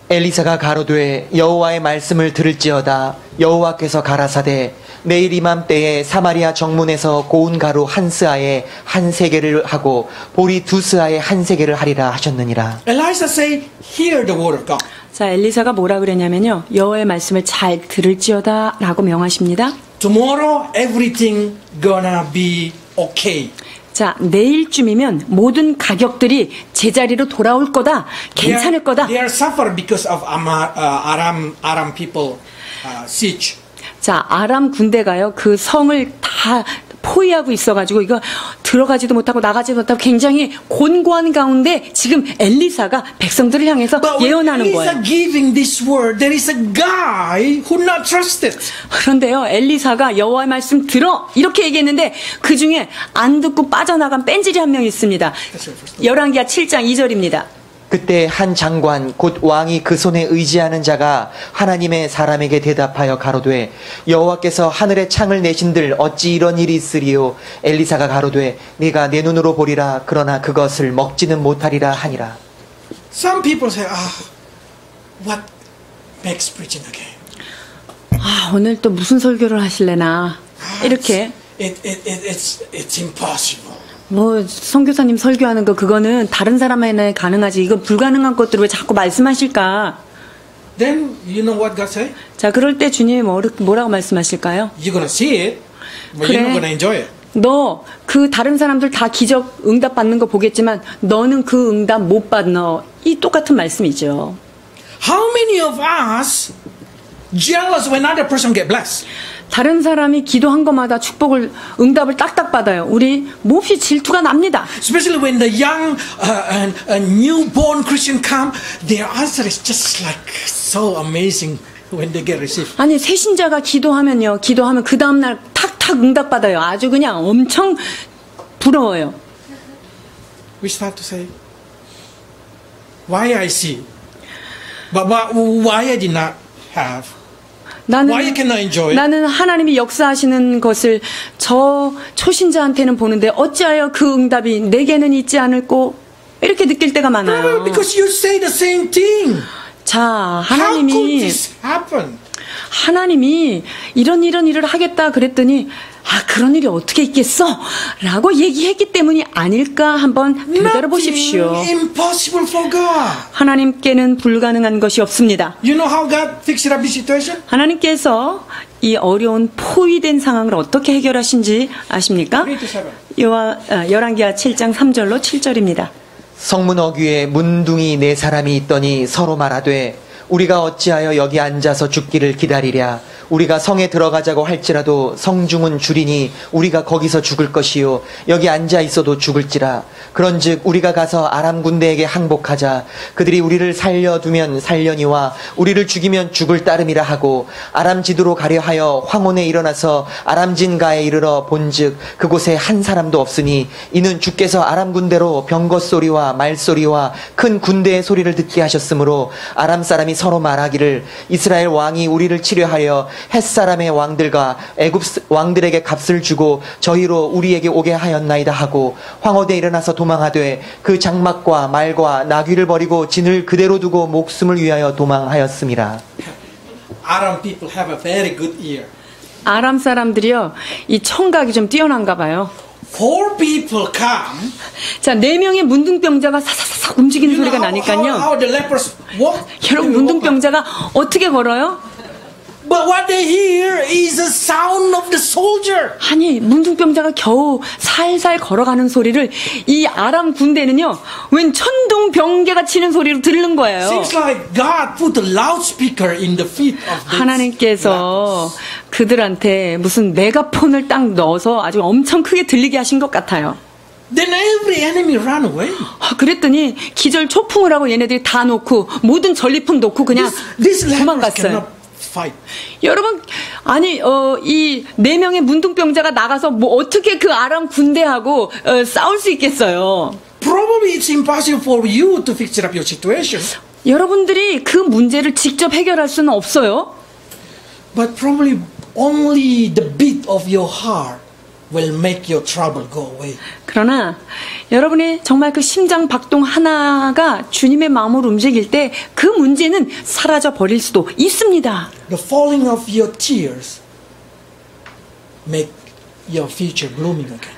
엘리사가 가로되 여호와의 말씀을 들을지어다. 여호와께서 가라사대 내일 이맘때에 사마리아 정문에서 고운 가루 한 스아에 한 세겔을 하고 보리 두 스아에 한 세겔을 하리라 하셨느니라. Elijah say, hear the word of God. 자, 엘리사가 뭐라 그랬냐면요, 여호와의 말씀을 잘 들을지어다 라고 명하십니다. Tomorrow everything gonna be okay. 자, 내일쯤이면 모든 가격들이 제자리로 돌아올 거다. 괜찮을 거다. They are suffer because of Aram people siege. 자, 아람 군대가요, 그 성을 다 포위하고 있어가지고 이거 들어가지도 못하고 나가지도 못하고 굉장히 곤고한 가운데 지금 엘리사가 백성들을 향해서 예언하는 거예요. Elisa giving this word, there is a guy who not trusted. 그런데요, 엘리사가 여호와의 말씀 들어 이렇게 얘기했는데 그 중에 안 듣고 빠져나간 뺀질이 한 명 있습니다. 열왕기하 7장 2절입니다. 그때 한 장관 곧 왕이 그 손에 의지하는 자가 하나님의 사람에게 대답하여 가로되 여호와께서 하늘의 창을 내신들 어찌 이런 일이 있으리요. 엘리사가 가로되 네가 내 눈으로 보리라. 그러나 그것을 먹지는 못하리라 하니라. Some people say, what makes preaching again? 오늘 또 무슨 설교를 하실래나 이렇게 It's impossible. 뭐 선교사님 설교하는 거 그거는 다른 사람에게 가능하지 이거 불가능한 것들을 왜 자꾸 말씀하실까? Then you know what God say? 자, 그럴 때 주님이 뭐라고 말씀하실까요? You're gonna see it, but 그래. you're not gonna enjoy it. 너 그 다른 사람들 다 기적 응답 받는 거 보겠지만 너는 그 응답 못 받너. 이 똑같은 말씀이죠. How many of us jealous when other person get blessed? 다른 사람이 기도한 것마다 응답을 딱딱 받아요. 우리 몹시 질투가 납니다. Especially when the young and newborn Christian come, their answer is just like so amazing when they get received. 아니, 새신자가 기도하면 그 다음날 탁탁 응답 받아요. 아주 그냥 엄청 부러워요. We start to say, why I see, but why I did not have. Why you cannot enjoy? 나는 하나님이 역사하시는 것을 저 초신자한테는 보는데 어찌하여 그 응답이 내게는 있지 않을꼬 이렇게 느낄 때가 많아요. Because you say the same thing. 자, How could this happen? 하나님이 이런 일을 하겠다 그랬더니 그런 일이 어떻게 있겠어? 라고 얘기했기 때문이 아닐까 한번 되돌아 보십시오. Impossible for God. 하나님께는 불가능한 것이 없습니다. You know how God fixed up this situation? 하나님께서 이 어려운 포위된 상황을 어떻게 해결하신지 아십니까? 열왕기하 7장 3절로 7절입니다. 성문 어귀에 문둥이 네 사람이 있더니 서로 말하되 우리가 어찌하여 여기 앉아서 죽기를 기다리랴. 우리가 성에 들어가자고 할지라도 성중은 줄이니 우리가 거기서 죽을 것이요 여기 앉아 있어도 죽을지라. 그런즉 우리가 가서 아람 군대에게 항복하자. 그들이 우리를 살려두면 살려니와 우리를 죽이면 죽을 따름이라 하고 아람 지도로 가려 하여 황혼에 일어나서 아람 진가에 이르러 본즉 그곳에 한 사람도 없으니 이는 주께서 아람 군대로 병거 소리와 말소리와 큰 군대의 소리를 듣게 하셨으므로 아람 사람이 서로 말하기를 이스라엘 왕이 우리를 치려하여 햇사람의 왕들과 애굽 왕들에게 값을 주고 저희로 우리에게 오게 하였나이다 하고 황홀에 일어나서 도망하되 그 장막과 말과 나귀를 버리고 진을 그대로 두고 목숨을 위하여 도망하였음이라. Aram people have a very good ear. 아람 사람들이요, 이 청각이 좀 뛰어난가 봐요. 4 people come. 자, 4명의 문둥병자가 사사사사 움직이는 소리가 나니까요. How the lepers walk? 여러분, 문둥병자가 어떻게 걸어요? But what they hear is the sound of the soldier. 아니, 문둥병자가 겨우 살살 걸어가는 소리를 이 아람 군대는요, 웬 천둥 번개가 치는 소리로 들는 거예요. Seems like God put a loudspeaker in the feet of the 하나님께서 그들한테 무슨 메가폰을 딱 넣어서 아주 엄청 크게 들리게 하신 것 같아요. Then every enemy ran away. 그랬더니 기절 초풍을 하고 얘네들이 다 놓고 모든 전리품 놓고 그냥 This leopard 도망갔어요. cannot fight. 여러분, 아니 이 4명의 문둥병자가 나가서 뭐 어떻게 그 아람 군대하고 싸울 수 있겠어요? Probably it's impossible for you to fix up your situation. 여러분들이 그 문제를 직접 해결할 수는 없어요. But probably only the beat of your heart will make your trouble go away. 그러나 여러분이 정말 그 심장 박동 하나가 주님의 마음을 움직일 때 그 문제는 사라져 버릴 수도 있습니다. The falling of your tears make your future blooming again.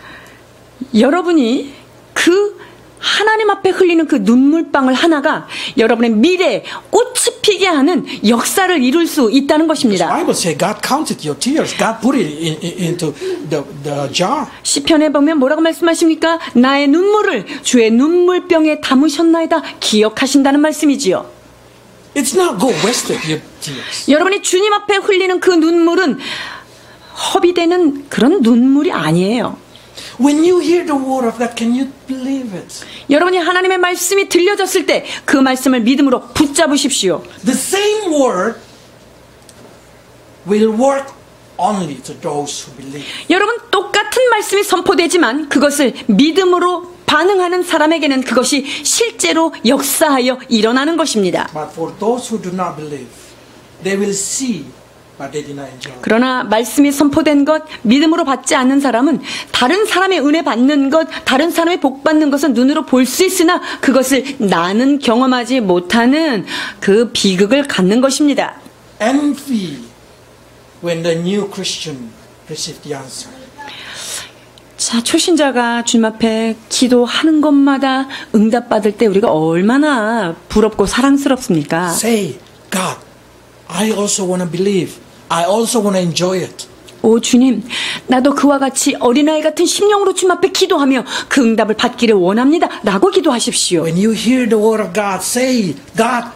여러분이 그 하나님 앞에 흘리는 그 눈물방울 하나가 여러분의 미래에 꽃이 피게 하는 역사를 이룰 수 있다는 The 것입니다. Bible says God counted your tears. God put it into the jar. 시편에 보면 뭐라고 말씀하십니까? 나의 눈물을 주의 눈물병에 담으셨나이다 기억하신다는 말씀이지요. It's not go wasted, your tears. 여러분이 주님 앞에 흘리는 그 눈물은 허비되는 그런 눈물이 아니에요. When you hear the word of God, can you believe it? 여러분이 하나님의 말씀이 들려졌을 때 그 말씀을 믿음으로 붙잡으십시오. The same word will work only to those who believe. 여러분 똑같은 말씀이 선포되지만 그것을 믿음으로 반응하는 사람에게는 그것이 실제로 역사하여 일어나는 것입니다. But for those who do not believe, they will see, but they did not enjoy. 그러나 말씀이 선포된 것, 믿음으로 받지 않는 사람은 다른 사람의 은혜 받는 것, 다른 사람의 복 받는 것은 눈으로 볼 수 있으나 그것을 나는 경험하지 못하는 그 비극을 갖는 것입니다. Envy when the new Christian received the answer. 자, 초신자가 주님 앞에 기도하는 것마다 응답받을 때 우리가 얼마나 부럽고 사랑스럽습니까? Say, God, I also want to believe. I also want to enjoy it. 오 주님, 나도 그와 같이 어린아이 같은 심령으로 주님 앞에 기도하며 그 응답을 받기를 원합니다. 라고 기도하십시오. When you hear the word of God, say, God,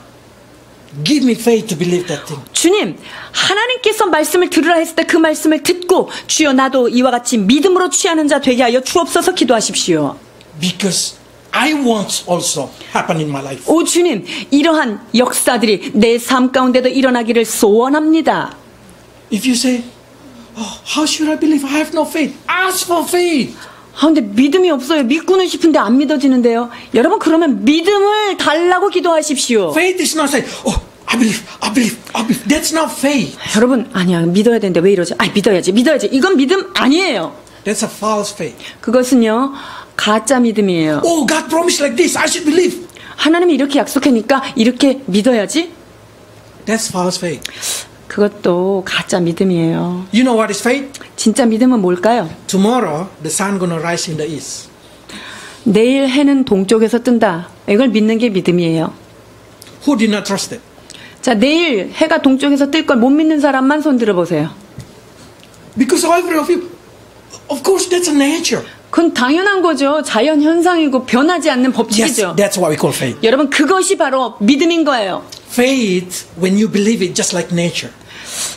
give me faith to believe that thing. 주님, 하나님께서 말씀을 들으라 했을 때 그 말씀을 듣고 주여 나도 이와 같이 믿음으로 취하는 자 되게 하여 주옵소서 기도하십시오. Because I want also happen in my life. 오 주님, 이러한 역사들이 내 삶 가운데도 일어나기를 소원합니다. If you say, oh, how should I believe? I have no faith. Ask for faith. 아, 근데 믿음이 없어요. 믿고는 싶은데 안 믿어지는데요. 여러분, 그러면 믿음을 달라고 기도하십시오. Faith is not saying, oh, I believe, I believe, I believe. That's not faith. 여러분, 아니야. 믿어야 되는데 왜 이러지? 아, 믿어야지. 이건 믿음 아니에요. That's a false faith. 그것은요, 가짜 믿음이에요. Oh, God promised like this. I should believe. 하나님이 이렇게 약속하니까 이렇게 믿어야지? That's false faith. 그것도 가짜 믿음이에요. You know what is faith? 진짜 믿음은 뭘까요? Tomorrow, the sun gonna rise in the east. 내일 해는 동쪽에서 뜬다. 이걸 믿는 게 믿음이에요. Who did not trust it? 자, 내일 해가 동쪽에서 뜰 걸 못 믿는 사람만 손 들어보세요. Because every of you, of course, that's a nature. 그건 당연한 거죠. 자연 현상이고 변하지 않는 Yes, 법칙이죠. that's what we call faith. 여러분, 그것이 바로 믿음인 거예요. Faith, when you believe it, just like nature.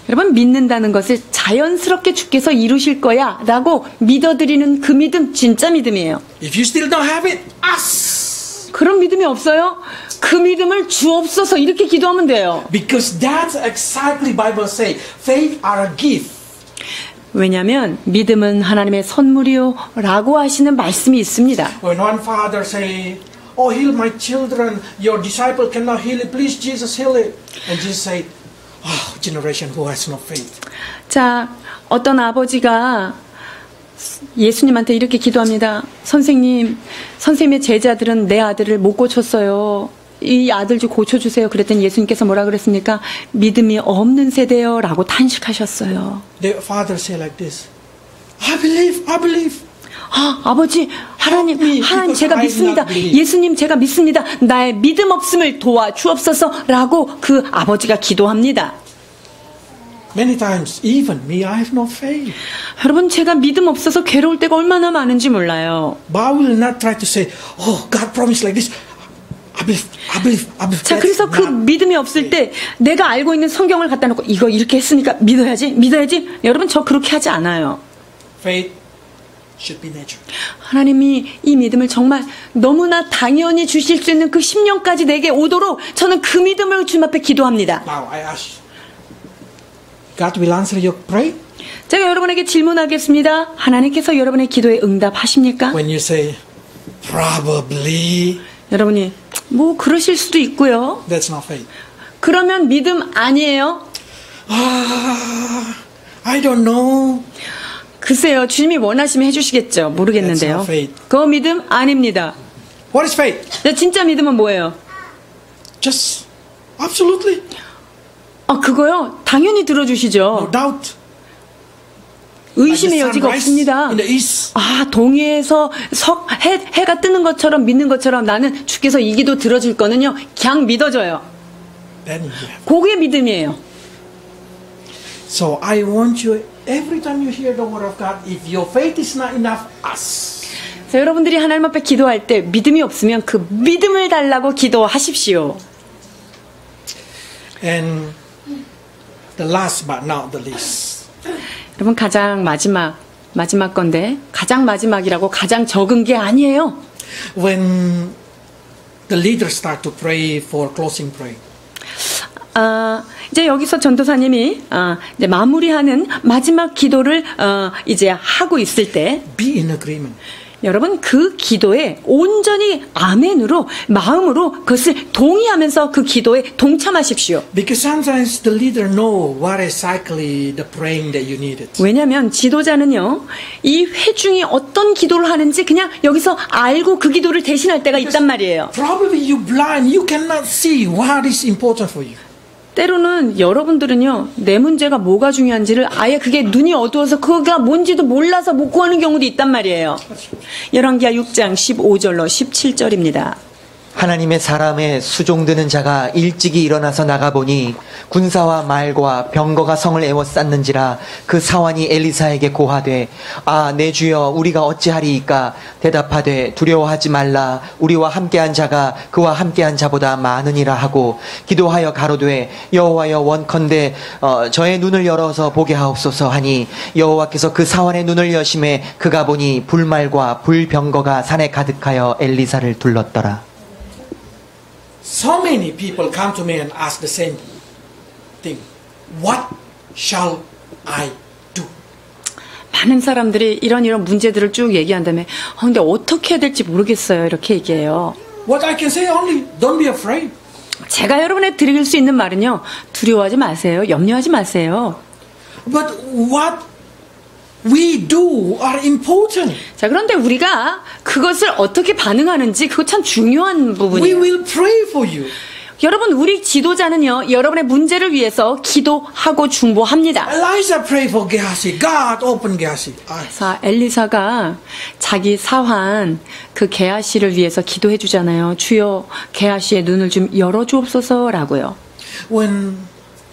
여러분, 믿는다는 것을 자연스럽게 주께서 이루실 거야 라고 믿어드리는 그 믿음, 진짜 믿음이에요. If you still don't have it, ask. 그런 믿음이 없어요? 그 믿음을 주옵소서 이렇게 기도하면 돼요. Because that's exactly Bible say. Faith are a gift. 왜냐하면 믿음은 하나님의 선물이요 라고 하시는 말씀이 있습니다. When one father say, oh, heal my children, your disciple cannot heal it, please Jesus heal it. And Jesus say, oh, generation who has no faith. 자, 어떤 아버지가 예수님한테 이렇게 기도합니다. 선생님의 제자들은 내 아들을 못 고쳤어요. 이 아들 좀 고쳐주세요. 그랬더니 예수님께서 뭐라 그랬습니까? 믿음이 없는 세대요 라고 탄식하셨어요. The father say like this, I believe, I believe. 아, 아버지, 하나님 제가 믿습니다. 예수님 제가 믿습니다. 나의 믿음 없음을 도와주옵소서 라고 그 아버지가 기도합니다. Many times, even me, I have no faith. 여러분, 제가 믿음 없어서 괴로울 때가 얼마나 많은지 몰라요. But I will not try to say, oh, God promised like this. I believe. 자, That's 그래서 그 not 믿음이 없을 때 내가 알고 있는 성경을 갖다 놓고 이거 이렇게 했으니까 믿어야지. 여러분, 저 그렇게 하지 않아요. faith should be natural. 하나님이 이 믿음을 정말 너무나 당연히 주실 수 있는 그 10년까지 내게 오도록 저는 그 믿음을 주님 앞에 기도합니다. Now I ask you, God will answer your prayer 제가 여러분에게 질문하겠습니다. 하나님께서 여러분의 기도에 응답하십니까? when you say, probably. 여러분이 뭐 그러실 수도 있고요. That's not faith. 그러면 믿음 아니에요? I don't know. 글쎄요, 주님이 원하시면 해주시겠죠. That's 모르겠는데요. not faith. 그거 믿음 아닙니다. What is faith? 진짜 믿음은 뭐예요? Just absolutely, 그거요? 당연히 no 들어주시죠. doubt. 의심의 Like the 여지가 sun 없습니다. rise in the east. 동해에서 해가 뜨는 것처럼 믿는 것처럼 나는 주께서 이 기도 들어줄 거는요, 그냥 믿어져요. Then you have. 그게 믿음이에요. So I want you, every time you hear the word of God, if your faith is not enough, ask. 자, 여러분들이 하나님 앞에 기도할 때 믿음이 없으면 그 믿음을 달라고 기도하십시오. And the last but not the least. 여러분, 가장 마지막 건데, 가장 마지막이라고 가장 적은 게 아니에요. When the leaders start to pray for closing prayer, 이제 여기서 전도사님이 이제 마무리하는 마지막 기도를 이제 하고 있을 때, be in agreement. 여러분 그 기도에 온전히 아멘으로 마음으로 그것을 동의하면서 그 기도에 동참하십시오. Because sometimes the leader know what exactly the praying that you needed. 왜냐하면 지도자는요, 이 회중이 어떤 기도를 하는지 그냥 여기서 알고 그 기도를 대신할 때가 있단 말이에요. Probably you blind, you cannot see what is important for you. 때로는 여러분들은요, 내 문제가 뭐가 중요한지를 아예 그게 눈이 어두워서 그가 뭔지도 몰라서 못 구하는 경우도 있단 말이에요. 열왕기하 6장 15절로 17절입니다. 하나님의 사람의 수종드는 자가 일찍이 일어나서 나가보니 군사와 말과 병거가 성을 에워쌌는지라. 그 사환이 엘리사에게 고하되, 내 주여, 우리가 어찌하리이까? 대답하되, 두려워하지 말라. 우리와 함께한 자가 그와 함께한 자보다 많으니라 하고, 기도하여 가로되, 여호와여, 원컨대 저의 눈을 열어서 보게 하옵소서 하니, 여호와께서 그 사환의 눈을 여심해 그가 보니 불말과 불병거가 산에 가득하여 엘리사를 둘렀더라. So many people come to me and ask the same thing. What shall I do? 많은 사람들이 이런 문제들을 쭉 얘기한 다음에 근데 어떻게 해야 될지 모르겠어요, 이렇게 얘기해요. What I can say only, don't be afraid. 제가 여러분에 드릴 수 있는 말은요, 두려워하지 마세요, 염려하지 마세요. But what we do are important. 자, 그런데 우리가 그것을 어떻게 반응하는지 그거 참 중요한 We 부분이에요. will pray for you. 여러분, 우리 지도자는요, 여러분의 문제를 위해서 기도하고 중보합니다. Elijah prayed for Gehazi. God open Gehazi eyes. 자, 엘리사가 자기 사환 그 게하시를 위해서 기도해 주잖아요. 주여, 게하시의 눈을 좀 열어 주옵소서라고요. When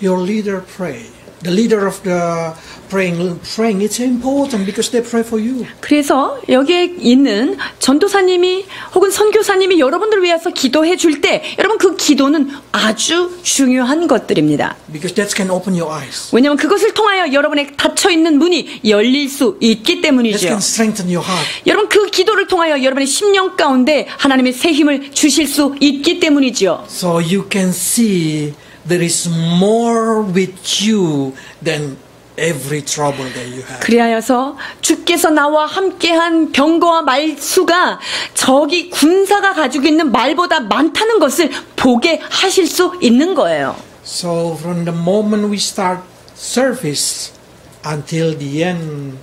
your leader pray, the leader of the praying, it's important because they pray for you. 그래서 여기에 있는 전도사님이 혹은 선교사님이 여러분들을 위해서 기도해 줄 때 여러분 그 기도는 아주 중요한 것들입니다. Because that can open your eyes. 왜냐하면 그것을 통하여 여러분의 닫혀있는 문이 열릴 수 있기 That 때문이죠. can strengthen your heart. 여러분 그 기도를 통하여 여러분의 심령 가운데 하나님의 새 힘을 주실 수 있기 때문이죠. So you can see there is more with you than every trouble that you have. 그리하여서 주께서 나와 함께한 병거와 말수가 저기 군사가 가지고 있는 말보다 많다는 것을 보게 하실 수 있는 거예요. So from the moment we start service until the end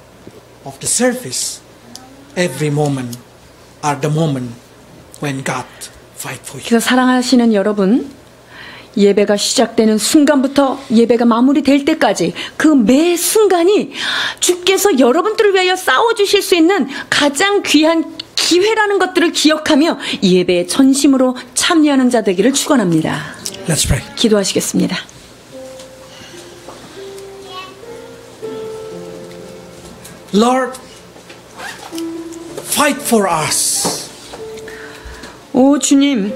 of the service, every moment are the moment when God fight for you. 그래서 사랑하시는 여러분, 예배가 시작되는 순간부터 예배가 마무리될 때까지 그 매 순간이 주께서 여러분들을 위하여 싸워주실 수 있는 가장 귀한 기회라는 것들을 기억하며 예배에 전심으로 참여하는 자 되기를 축원합니다. Let's pray. 기도하시겠습니다. Lord, fight for us. 오 주님,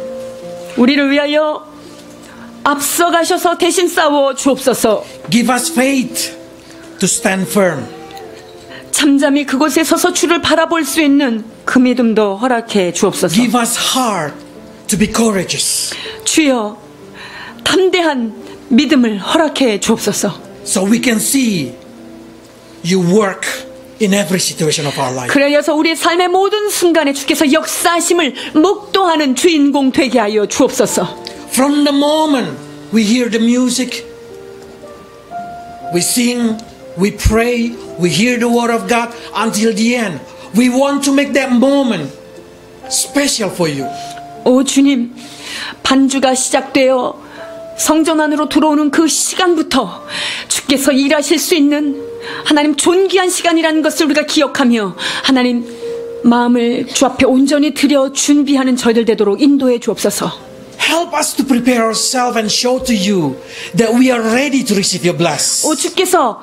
우리를 위하여 앞서가셔서 대신 싸워 주옵소서. Give us faith to stand firm. 잠잠히 그곳에 서서 주를 바라볼 수 있는 그 믿음도 허락해 주옵소서. Give us heart to be courageous. 주여, 담대한 믿음을 허락해 주옵소서. So we can see you work in every situation of our life. 그래서 우리의 삶의 모든 순간에 주께서 역사하심을 목도하는 주인공 되게 하여 주옵소서. From the moment we hear the music, we sing, we pray, we hear the word of God until the end. We want to make that moment special for you. 오 주님, 반주가 시작되어 성전 안으로 들어오는 그 시간부터 주께서 일하실 수 있는 하나님 존귀한 시간이라는 것을 우리가 기억하며 하나님 마음을 주 앞에 온전히 드려 준비하는 저희들 되도록 인도해 주옵소서. Help us to prepare ourselves and show to you that we are ready to receive your blessing. 오 주께서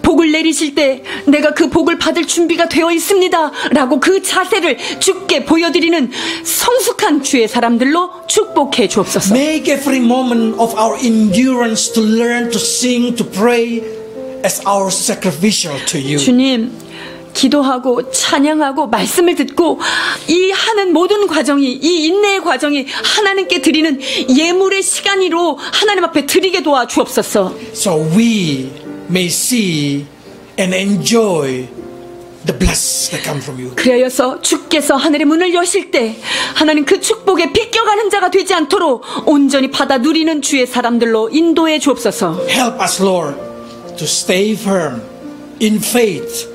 복을 내리실 때 내가 그 복을 받을 준비가 되어 있습니다 라고 그 자세를 주께 보여드리는 성숙한 주의 사람들로 축복해 주옵소서. Make every moment of our endurance to learn to sing, to pray as our sacrificial to you. 주님, 기도하고 찬양하고 말씀을 듣고 이 하는 모든 과정이, 이 인내의 과정이 하나님께 드리는 예물의 시간으로 하나님 앞에 드리게 도와 주옵소서. So we may see and enjoy the blessings that come from you. 그래서 주께서 하늘의 문을 여실 때 하나님 그 축복에 비껴가는 자가 되지 않도록 온전히 받아 누리는 주의 사람들로 인도해 주옵소서. Help us, Lord, to stay firm in faith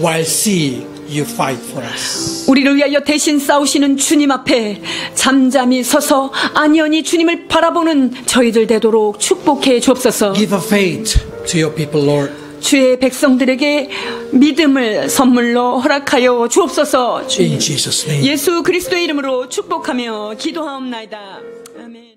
while see you fight for us. 우리를 위하여 대신 싸우시는 주님 앞에 잠잠히 서서 안연히 주님을 바라보는 저희들 되도록 축복해 주옵소서. Give a faith to your people, Lord. 주의 백성들에게 믿음을 선물로 허락하여 주옵소서. In Jesus' name. 예수 그리스도의 이름으로 축복하며 기도하옵나이다. 아멘.